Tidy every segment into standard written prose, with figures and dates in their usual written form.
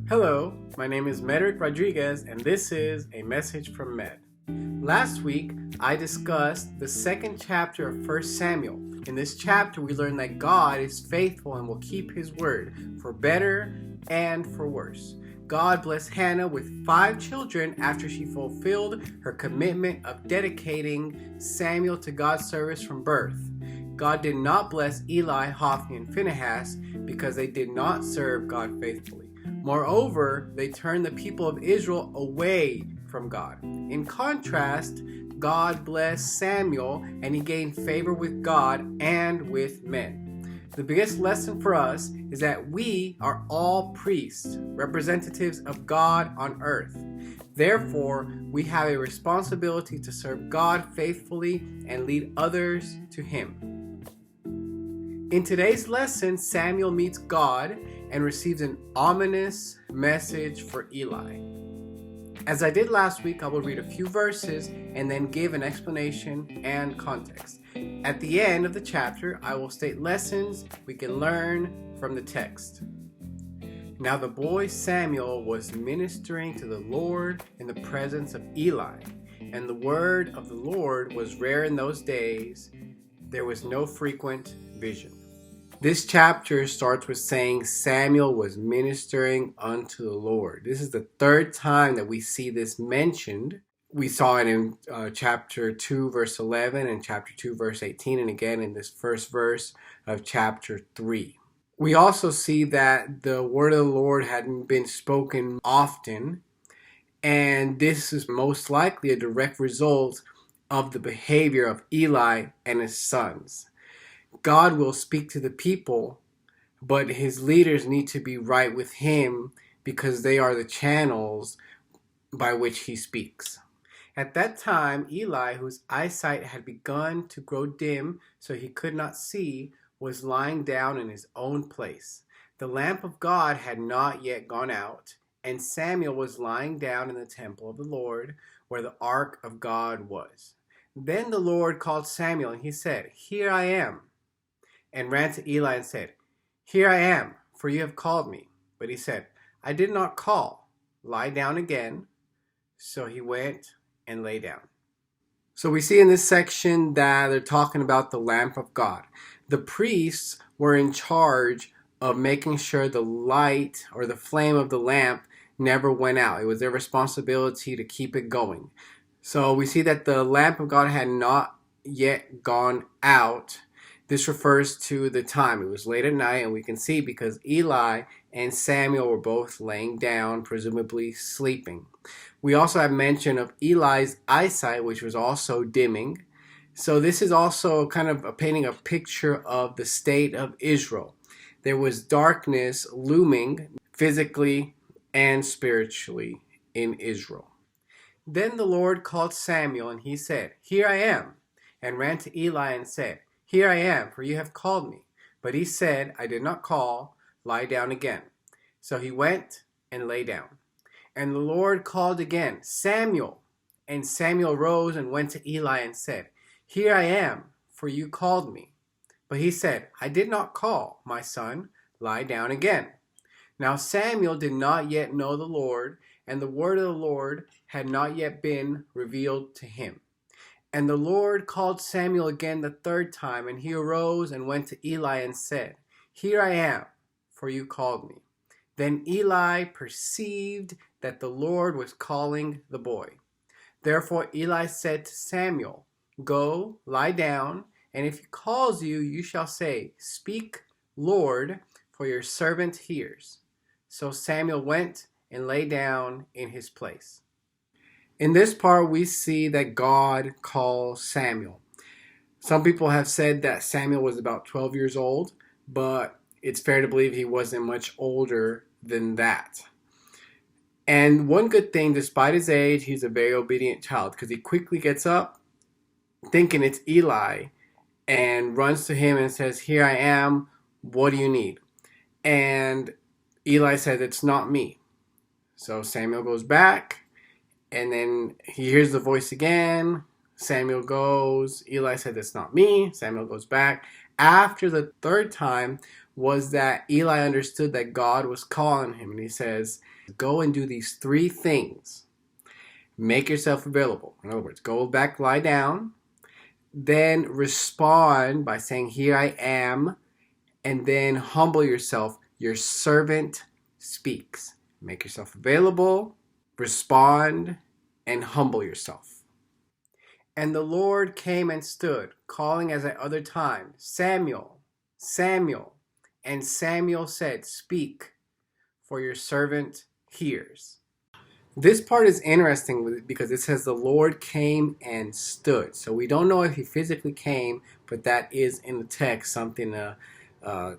Hello, my name is Medrick Rodriguez, and this is a message from Med. Last week, I discussed the second chapter of 1 Samuel. In this chapter, we learn that God is faithful and will keep his word for better and for worse. God blessed Hannah with 5 children after she fulfilled her commitment of dedicating Samuel to God's service from birth. God did not bless Eli, Hophni, and Phinehas because they did not serve God faithfully. Moreover, they turned the people of Israel away from God. In contrast, God blessed Samuel and he gained favor with God and with men. The biggest lesson for us is that we are all priests, representatives of God on earth. Therefore, we have a responsibility to serve God faithfully and lead others to him. In today's lesson, Samuel meets God and receives an ominous message for Eli. As I did last week, I will read a few verses and then give an explanation and context. At the end of the chapter, I will state lessons we can learn from the text. Now the boy Samuel was ministering to the Lord in the presence of Eli, and the word of the Lord was rare in those days. There was no frequent vision. This chapter starts with saying Samuel was ministering unto the Lord. This is the third time that we see this mentioned. We saw it in chapter 2 verse 11 and chapter 2 verse 18, and again in this first verse of chapter 3. We also see that the word of the Lord hadn't been spoken often, and this is most likely a direct result of the behavior of Eli and his sons. God will speak to the people, but his leaders need to be right with him because they are the channels by which he speaks. At that time, Eli, whose eyesight had begun to grow dim so he could not see, was lying down in his own place. The lamp of God had not yet gone out, and Samuel was lying down in the temple of the Lord where the ark of God was. Then the Lord called Samuel, and he said, "Here I am," and ran to Eli and said, "Here I am, for you have called me." But he said, "I did not call. Lie down again." So he went and lay down. So we see in this section that they're talking about the lamp of God. The priests were in charge of making sure the light or the flame of the lamp never went out. It was their responsibility to keep it going. So we see that the lamp of God had not yet gone out. This refers to the time. It was late at night, and we can see because Eli and Samuel were both laying down, presumably sleeping. We also have mention of Eli's eyesight, which was also dimming. So this is also kind of painting a picture of the state of Israel. There was darkness looming physically and spiritually in Israel. Then the Lord called Samuel, and he said, "Here I am," and ran to Eli and said, "Here I am, for you have called me." But he said, "I did not call. Lie down again." So he went and lay down. And the Lord called again, "Samuel." And Samuel rose and went to Eli and said, "Here I am, for you called me." But he said, "I did not call, my son. Lie down again." Now Samuel did not yet know the Lord, and the word of the Lord had not yet been revealed to him. And the Lord called Samuel again the third time, and he arose and went to Eli and said, "Here I am, for you called me." Then Eli perceived that the Lord was calling the boy. Therefore Eli said to Samuel, "Go, lie down, and if he calls you, you shall say, 'Speak, Lord, for your servant hears.'" So Samuel went and lay down in his place. In this part, we see that God calls Samuel. Some people have said that Samuel was about 12 years old, but it's fair to believe he wasn't much older than that. And one good thing, despite his age, he's a very obedient child because he quickly gets up thinking it's Eli and runs to him and says, "Here I am, what do you need?" And Eli says, "It's not me." So Samuel goes back, and then he hears the voice again. Samuel goes. Eli said, "It's not me." Samuel goes back. After the third time, was that Eli understood that God was calling him, and he says, go and do these 3 things. Make yourself available. In other words, go back, lie down, then respond by saying, here I am, and then humble yourself. Your servant speaks. Make yourself available, respond, and humble yourself. And the Lord came and stood, calling as at other times, Samuel, Samuel. And Samuel said, speak, for your servant hears. This part is interesting because it says the Lord came and stood. So we don't know if he physically came, but that is in the text something to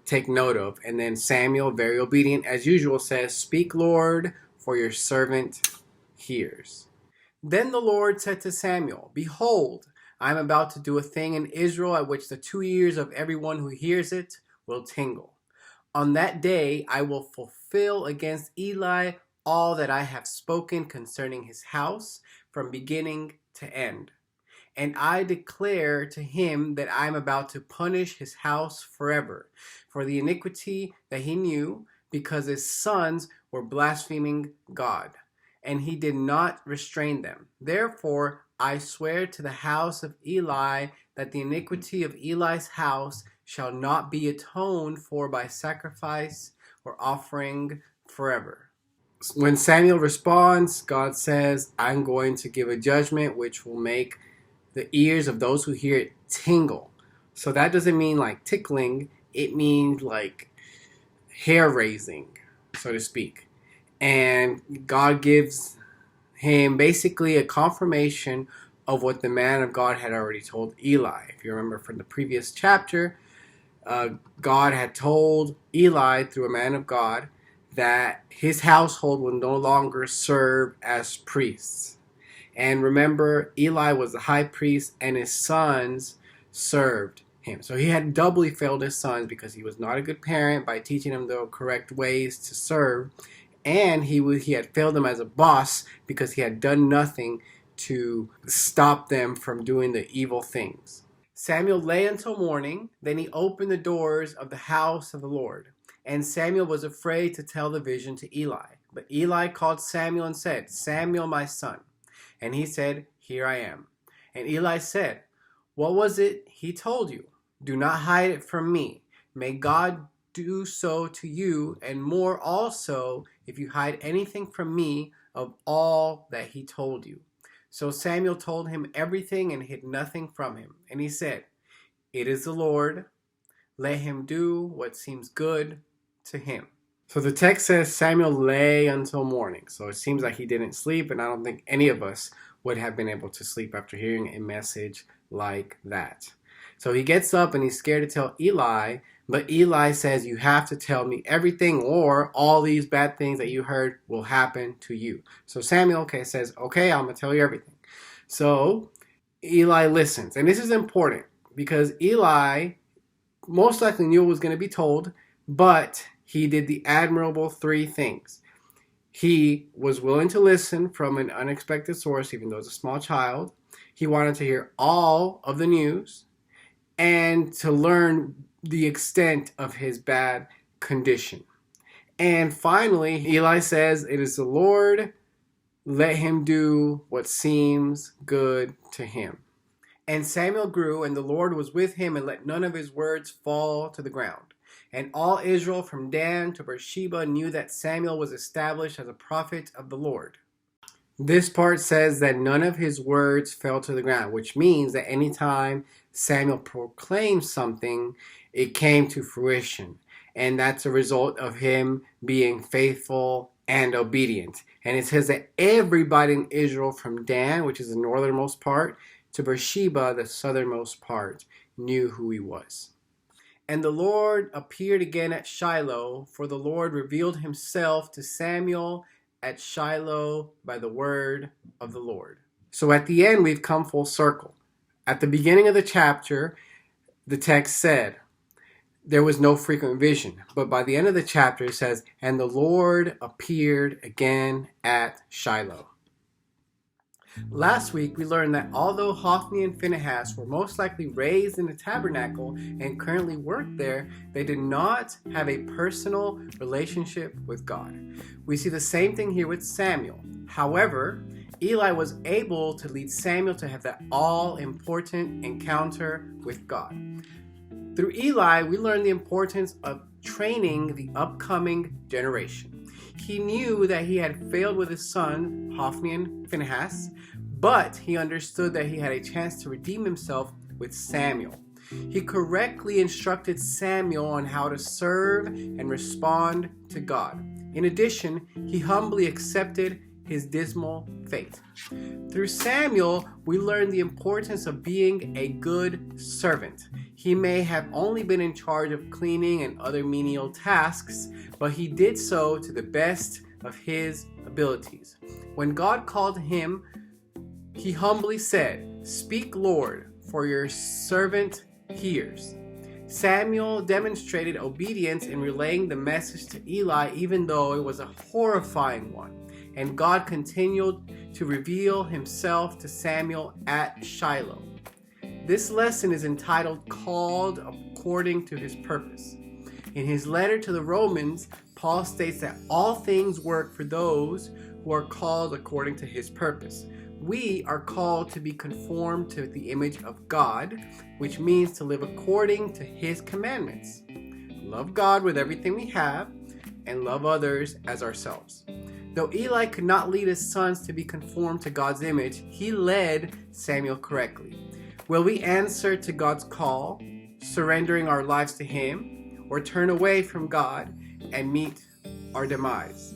take note of. And then Samuel, very obedient as usual, says, speak, Lord, for your servant hears. Then the Lord said to Samuel, behold, I am about to do a thing in Israel at which the 2 ears of everyone who hears it will tingle. On that day I will fulfill against Eli all that I have spoken concerning his house from beginning to end. And I declare to him that I am about to punish his house forever for the iniquity that he knew, because his sons were blaspheming God, and he did not restrain them. Therefore I swear to the house of Eli that the iniquity of Eli's house shall not be atoned for by sacrifice or offering forever. When Samuel responds, God says, I'm going to give a judgment which will make the ears of those who hear it tingle. So that doesn't mean like tickling, it means like hair raising, so to speak. And God gives him basically a confirmation of what the man of God had already told Eli. If you remember from the previous chapter, God had told Eli through a man of God that his household will no longer serve as priests. And remember, Eli was the high priest and his sons served him. So he had doubly failed his sons because he was not a good parent by teaching them the correct ways to serve. And he had failed them as a boss because he had done nothing to stop them from doing the evil things. Samuel lay until morning. Then he opened the doors of the house of the Lord. And Samuel was afraid to tell the vision to Eli. But Eli called Samuel and said, Samuel, my son. And he said, here I am. And Eli said, what was it he told you? Do not hide it from me. May God do so to you, and more also, if you hide anything from me of all that he told you. So Samuel told him everything and hid nothing from him. And he said, it is the Lord. Let him do what seems good to him. So the text says Samuel lay until morning. So it seems like he didn't sleep, and I don't think any of us would have been able to sleep after hearing a message like that. So he gets up and he's scared to tell Eli, but Eli says, you have to tell me everything or all these bad things that you heard will happen to you. So Samuel says, okay, I'm going to tell you everything. So Eli listens. And this is important because Eli most likely knew what was going to be told, but he did the admirable 3 things. He was willing to listen from an unexpected source, even though he was a small child. He wanted to hear all of the news and to learn the extent of his bad condition. And finally, Eli says, it is the Lord. Let him do what seems good to him. And Samuel grew, and the Lord was with him, and let none of his words fall to the ground. And all Israel from Dan to Beersheba knew that Samuel was established as a prophet of the Lord. This part says that none of his words fell to the ground, which means that anytime Samuel proclaimed something, it came to fruition. And that's a result of him being faithful and obedient. And it says that everybody in Israel from Dan, which is the northernmost part, to Beersheba, the southernmost part, knew who he was. And the Lord appeared again at Shiloh, for the Lord revealed himself to Samuel at Shiloh by the word of the Lord. So at the end, we've come full circle. At the beginning of the chapter, the text said there was no frequent vision. But by the end of the chapter, it says, and the Lord appeared again at Shiloh. Last week, we learned that although Hophni and Phinehas were most likely raised in the tabernacle and currently work there, they did not have a personal relationship with God. We see the same thing here with Samuel. However, Eli was able to lead Samuel to have that all-important encounter with God. Through Eli, we learn the importance of training the upcoming generation. He knew that he had failed with his son, Hophni and Phinehas, but he understood that he had a chance to redeem himself with Samuel. He correctly instructed Samuel on how to serve and respond to God. In addition, he humbly accepted his dismal fate. Through Samuel, we learn the importance of being a good servant. He may have only been in charge of cleaning and other menial tasks, but he did so to the best of his abilities. When God called him, he humbly said, "Speak, Lord, for your servant hears." Samuel demonstrated obedience in relaying the message to Eli, even though it was a horrifying one. And God continued to reveal himself to Samuel at Shiloh. This lesson is entitled "Called According to His Purpose." In his letter to the Romans, Paul states that all things work for those who are called according to his purpose. We are called to be conformed to the image of God, which means to live according to his commandments. Love God with everything we have and love others as ourselves. Though Eli could not lead his sons to be conformed to God's image, he led Samuel correctly. Will we answer to God's call, surrendering our lives to him, or turn away from God and meet our demise?